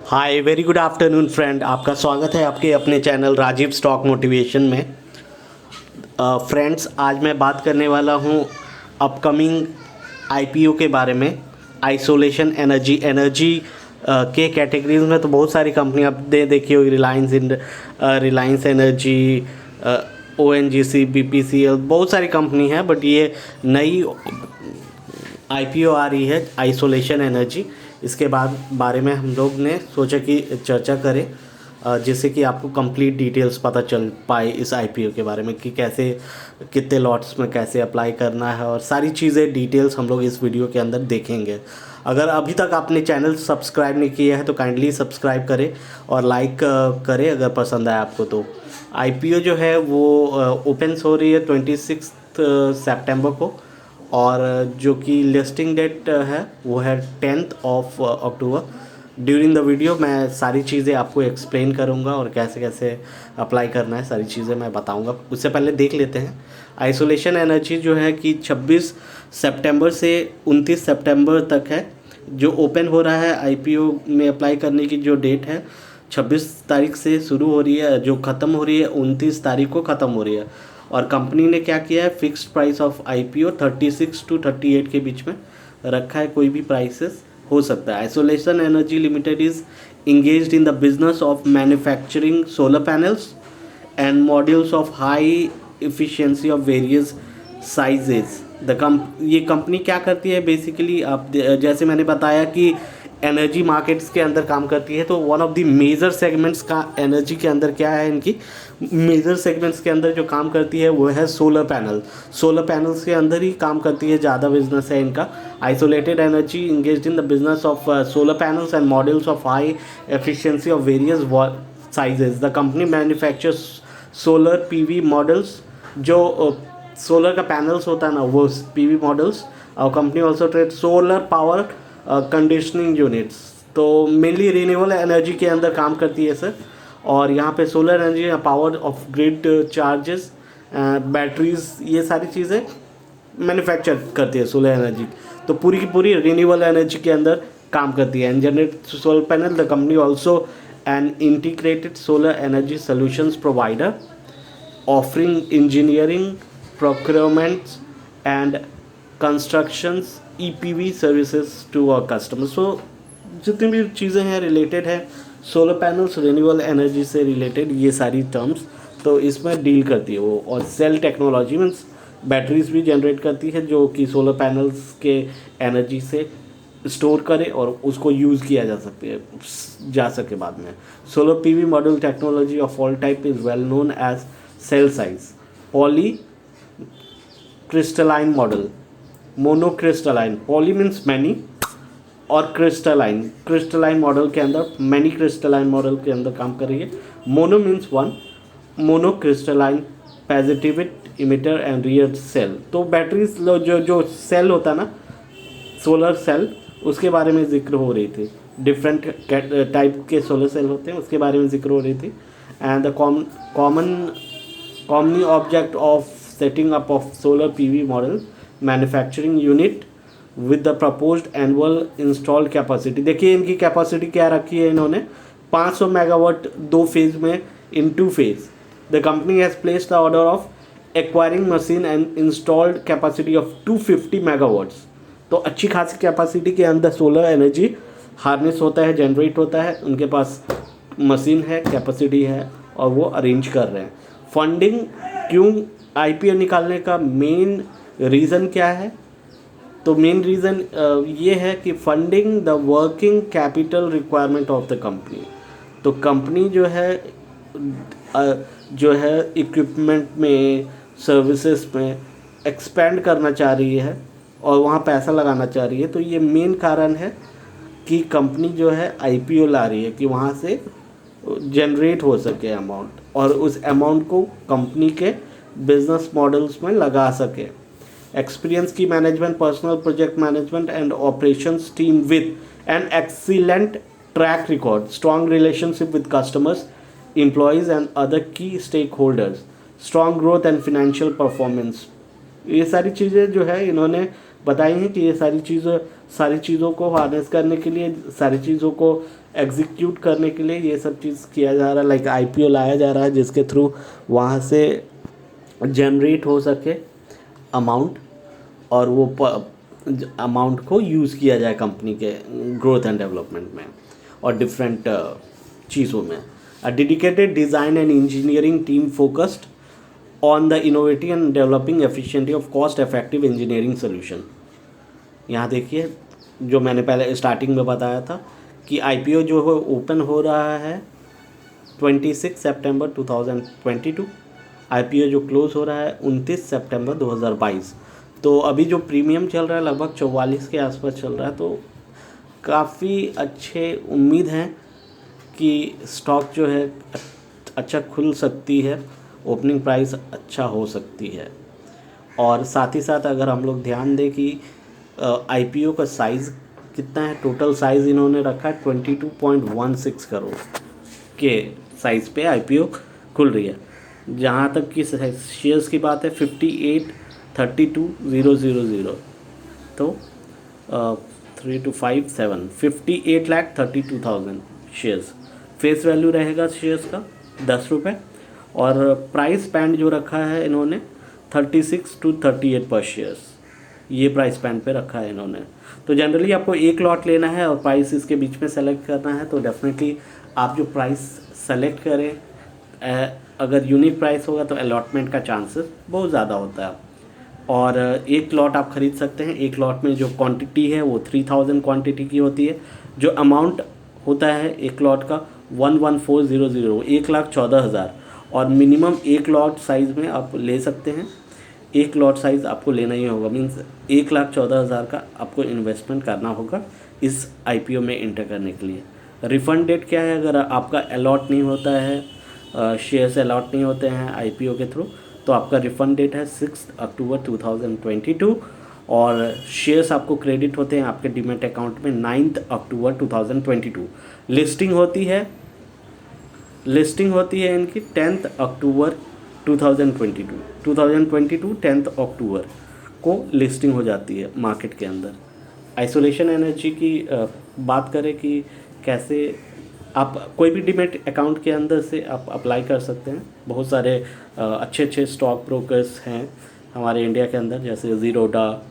Hi very good afternoon friend, आपका स्वागत है आपके अपने चैनल राजीव स्टॉक मोटिवेशन में। फ्रेंड्स, आज मैं बात करने वाला हूँ अपकमिंग आईपीओ के बारे में। आइसोलेशन एनर्जी के कैटेगरीज में तो बहुत सारी कंपनियाँ आप देखी होगी। रिलायंस एनर्जी, ओएनजीसी, बीपीसीएल, बहुत सारी कंपनी है। बट ये नई आईपीओ आ रही है आइसोलेशन एनर्जी। इसके बाद बारे में हम लोग ने सोचा कि चर्चा करें, जिससे कि आपको कंप्लीट डिटेल्स पता चल पाए इस आईपीओ के बारे में कि कैसे, कितने लॉट्स में कैसे अप्लाई करना है, और सारी चीज़ें डिटेल्स हम लोग इस वीडियो के अंदर देखेंगे। अगर अभी तक आपने चैनल सब्सक्राइब नहीं किया है तो काइंडली सब्सक्राइब करें और लाइक करें अगर पसंद आए आपको तो। आईपीओ जो है वो ओपन हो रही है 26 सितंबर को, और जो कि लिस्टिंग डेट है वो है 10 अक्टूबर। ड्यूरिंग द वीडियो मैं सारी चीज़ें आपको एक्सप्लेन करूंगा और कैसे कैसे अप्लाई करना है, सारी चीज़ें मैं बताऊंगा। उससे पहले देख लेते हैं आइसोलेशन एनर्जी जो है कि 26 सितंबर से 29 सितंबर तक है जो ओपन हो रहा है। आईपीओ में अप्लाई करने की जो डेट है 26 तारीख से शुरू हो रही है, जो ख़त्म हो रही है 29 तारीख को ख़त्म हो रही है। और कंपनी ने क्या किया है, fixed price of IPO 36 to 38 के बीच में रखा है। कोई भी प्राइसेस हो सकता है। Isolation energy limited is engaged in the business of manufacturing solar panels and modules of high efficiency of various sizes. ये कंपनी क्या करती है बेसिकली, आप जैसे मैंने बताया कि एनर्जी मार्केट्स के अंदर काम करती है, तो one of the major segments का एनर्जी के अंदर क्या है, इनकी मेजर सेगमेंट्स के अंदर जो काम करती है वो है सोलर पैनल। सोलर पैनल्स के अंदर ही काम करती है, ज़्यादा बिजनेस है इनका। Isolated energy engaged in the business of solar panels and models of high efficiency of various sizes. The company manufactures solar PV models, जो सोलर का पैनल्स होता है ना वो पीवी मॉडल्स। और company also trade solar power conditioning units. तो mainly renewable energy के अंदर काम करती है सर। और यहाँ पे solar energy, power off grid charges, batteries, ये सारी चीज़ें मैन्युफैक्चर करती है सोलर एनर्जी। तो पूरी की पूरी रिन्यूएबल एनर्जी के अंदर काम करती है। And generate solar panel, the company also an integrated solar energy solutions provider offering engineering, procurements and constructions EPV services to our customers। so जितनी भी चीज़ें हैं रिलेटेड है सोलर पैनल्स, रिन्यूएबल एनर्जी से रिलेटेड, ये सारी टर्म्स तो इसमें डील करती है वो। और सेल टेक्नोलॉजी मीन्स बैटरीज भी जनरेट करती है जो कि सोलर पैनल्स के एनर्जी से स्टोर करे और उसको यूज़ किया जा सके बाद में। Solar PV module technology of all type is well known as cell size poly crystalline model, monocrystalline, poly means many और क्रिस्टलाइन मॉडल के अंदर, मैनी क्रिस्टलाइन मॉडल के अंदर काम कर रही है। Mono means one, monocrystalline positive emitter and rear cell. तो बैटरीज जो सेल होता है ना, सोलर सेल, उसके बारे में जिक्र हो रही थी। डिफरेंट टाइप के सोलर सेल होते हैं, उसके बारे में जिक्र हो रही थी। And the common object of setting up of solar PV model manufacturing unit with the proposed annual installed capacity। देखिए इनकी कैपेसिटी क्या रखी है इन्होंने, 500 मेगावाट 2 फेज में इन 2 phase. The company has placed the order of acquiring machine and installed capacity of 250 megawatts. तो अच्छी खासी कैपेसिटी के अंदर सोलर एनर्जी हार्नेस होता है, जनरेट होता है। उनके पास मशीन है, कैपेसिटी है और वो अरेंज कर रहे हैं। फंडिंग, क्यों आईपीओ निकालने का मेन रीज़न क्या है, तो मेन रीज़न ये है कि funding the working capital requirement of the company. तो कंपनी जो है इक्विपमेंट में, सर्विसेज में एक्सपेंड करना चाह रही है और वहाँ पैसा लगाना चाह रही है। तो ये मेन कारण है कि कंपनी जो है आईपीओ ला रही है कि वहाँ से जनरेट हो सके अमाउंट, और उस अमाउंट को कंपनी के बिजनेस मॉडल्स में लगा सके। एक्सपीरियंस की management, personal project management and operations team with an excellent track record, strong relationship with customers, employees and other key stakeholders, strong growth and financial performance. ये सारी चीज़ें जो है इन्होंने बताई हैं कि ये सारी चीज़ें सारी चीज़ों को हार्नेस करने के लिए, सारी चीज़ों को एग्जीक्यूट करने के लिए ये सब चीज़ किया जा रहा है। लाइक आईपीओ लाया जा रहा है जिसके थ्रू वहाँ से जनरेट हो सके अमाउंट, और वो अमाउंट को यूज़ किया जाए कंपनी के ग्रोथ एंड डेवलपमेंट में और डिफरेंट चीज़ों में। A dedicated design and engineering team focused on the innovative and developing efficiently of cost effective engineering solution. यहाँ देखिए जो मैंने पहले स्टार्टिंग में बताया था कि आईपीओ जो है ओपन हो रहा है 26 सितंबर 2022, आईपीओ जो क्लोज़ हो रहा है 29 सितंबर 2022। तो अभी जो प्रीमियम चल रहा है लगभग 44 के आसपास चल रहा है, तो काफ़ी अच्छे उम्मीद हैं कि स्टॉक जो है अच्छा खुल सकती है, ओपनिंग प्राइस अच्छा हो सकती है। और साथ ही साथ अगर हम लोग ध्यान दें कि आईपीओ का साइज़ कितना है, टोटल साइज़ इन्होंने रखा है 22.16 करोड़ के साइज़ पे आईपीओ खुल रही है। जहाँ तक कि शेयर्स की बात है 58,32,000, तो 3257 58,32,000 शेयर्स। फेस वैल्यू रहेगा शेयर्स का 10 रुपये, और प्राइस बैंड जो रखा है इन्होंने 36 to 38 पर शेयर्स, ये प्राइस बैंड पे रखा है इन्होंने। तो जनरली आपको एक लॉट लेना है और प्राइस इसके बीच में सेलेक्ट करना है, तो डेफिनेटली आप जो प्राइस सेलेक्ट करें, अगर यूनिक प्राइस होगा तो अलॉटमेंट का चांसेस बहुत ज़्यादा होता है। और एक लॉट आप ख़रीद सकते हैं, एक लॉट में जो क्वांटिटी है वो 3000 क्वांटिटी की होती है। जो अमाउंट होता है एक लॉट का 114,000, 1,14,000, और मिनिमम एक लॉट साइज़ में आप ले सकते हैं। एक लॉट साइज़ आपको लेना ही होगा, मीन्स 1,14,000 का आपको इन्वेस्टमेंट करना होगा इस आईपीओ में इंटर करने के लिए। रिफ़ंड डेट क्या है, अगर आपका अलॉट नहीं होता है, शेयर्स अलॉट नहीं होते हैं आईपीओ के थ्रू, तो आपका रिफ़ंड डेट है 6 अक्टूबर 2022, और शेयर्स आपको क्रेडिट होते हैं आपके डीमैट अकाउंट में 9 अक्टूबर 2022। लिस्टिंग होती है इनकी 10 अक्टूबर 2022 10 अक्टूबर को लिस्टिंग हो जाती है मार्केट के अंदर। आइसोलेशन एनर्जी की बात करें कि कैसे आप कोई भी डीमैट अकाउंट के अंदर से आप अप्लाई कर सकते हैं। बहुत सारे अच्छे स्टॉक ब्रोकर्स हैं हमारे इंडिया के अंदर, जैसे ज़ीरोडा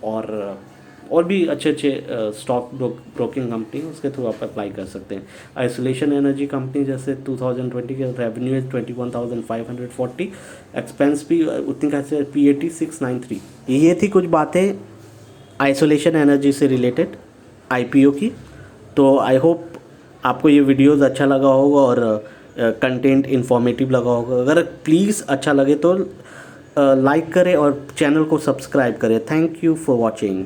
और भी अच्छे स्टॉक ब्रोकिंग कंपनी, उसके थ्रू आप अप्लाई कर सकते हैं। आइसोलेशन एनर्जी कंपनी जैसे 2020 के रेवेन्यू है 21,540, एक्सपेंस भी उतनी खासी PAT 693। ये थी कुछ बातें आइसोलेशन एनर्जी से रिलेटेड आईपीओ की। तो आई होप आपको ये वीडियोस अच्छा लगा होगा और कंटेंट इन्फॉर्मेटिव लगा होगा। अगर प्लीज़ अच्छा लगे तो लाइक करें और चैनल को सब्सक्राइब करें। Thank you for watching.